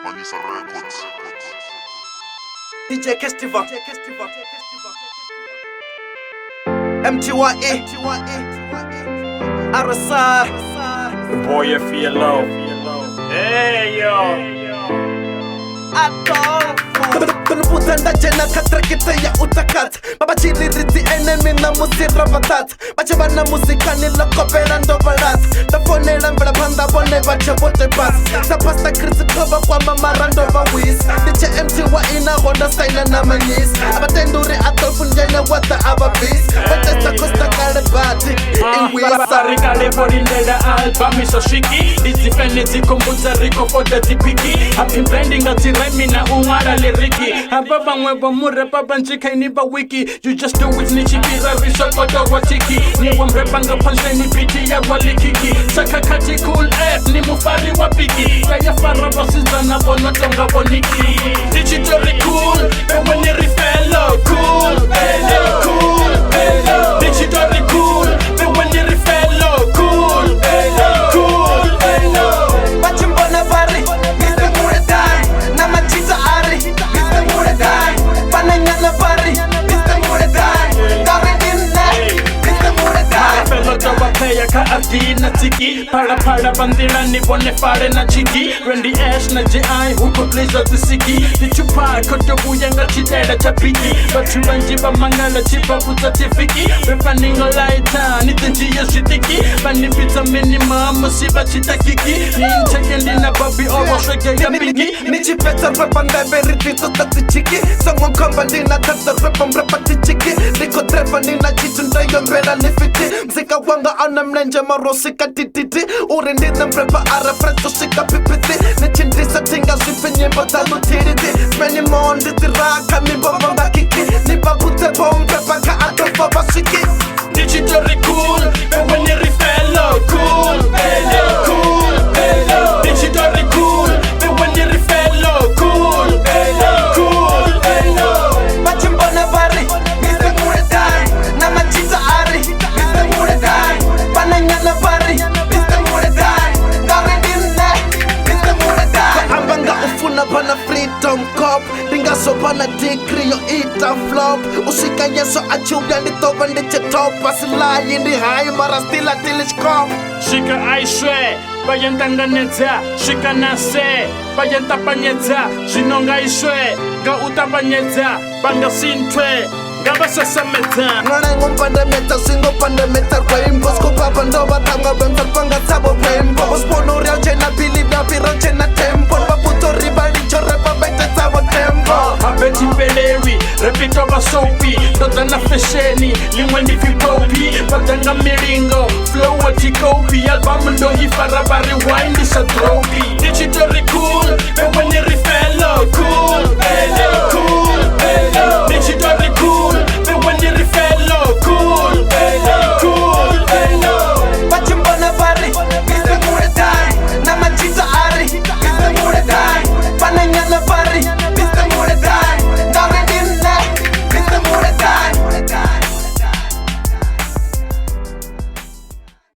Manisa Records. DJ Kestiva, MTYE, RSR, Boy, FLO. Hey, yo. Kunubuzanda jena katrakite ya utakat Baba chili riti enemy na musira vatat Bache bana muzikani lokopera ndo barat Tafonela mbela panda bone bache bote bas Sapasta krisi koba kwa mamara ndo bawis Diche MTY ina honda style na manis Abatenduri atolfu njene wata ababis Wetesta costa kare bati Inwisa Rikale forindela album iso shiki Disifenezi kumbuza riko foda tipiki I've been blending ati remi na umara liriki Ababa mweba mure baba njika iniba wiki You just do it nichikira risho kodo watiki Niwa mrebanga pansheni biti ya walikiki Saka kati cool F ni mufari wapiki Kaya fara basiza na bono tonga boniki Digital cool, ewe ni rifelo Cool, hello, cool, hello Digital cool, ewe ni rifelo Cool, hello, cool, hello Bachimbona bari, Mr. Muredai Nama chita ari, Mr. Muredai Pananyala bari, Mr. Muredai Karidine, Mr. Muredai Fellow jawa player ka adi na tiki Para bandira ni bone fare na chiki Randy Ash na J.I. huko blazer tisiki Dichupa koto buyanga chitera chapiki Bachubanji ba mangala chipa puta tifiki Repa ningo laita nitinji ya shitiki Bani pizza minimum musiba chita kiki Ni inchekendi na babi owa shweke ya piki Nichi peta repa ndebe ritito tati chiki Songo komba nina tata repa mrepa tichiki Niko trepa nina chitu ndayo mbera nifiti Mzika wanga ana mlenje marosika tititi Uri nina mrepa ara freto shika pipiti Nichi ndisa tinga zipi nyimbo talo tiriti Speni mondi tiraka nibo vanga kiki Niba bute bombe baka atofo basiki Digital cool, ewe ni rifelo Cool, hello, cool, hello Digital cool, ewe ni rifelo Cool, hello, cool, hello Bachimbona bari, Mr. Muredai Nama chita ari, Mr. Muredai Pananyala bari, Mr. Muredai Karidine, Mr. Muredai Ambanga ufuna pana freedom cop Dinga so pana degree yo ita flop Usika yeso achubya ni toba ndiche top Asilayi ndi high mara still a telescope Shika aishwe, bayantanganeza Shika nase, bayantapanyeza Shinonga ishwe, ga utapanyeza Banga sintwe, gaba sasameza Ngana ngumpande meta singo pande meta rainbow Skupa bando batanga bemta panga tabo rainbow Uspono real chena believe na piro chena tempo Baputo ribali chore babete tabo tempo Abeti peleri, repito basopi Totana fesheni, limwendi fipopi Patanga miringo, flow watikopi Albamu ndo hifara bari wine isa dropi Digital cool, ewe ni rifelo Cool, hello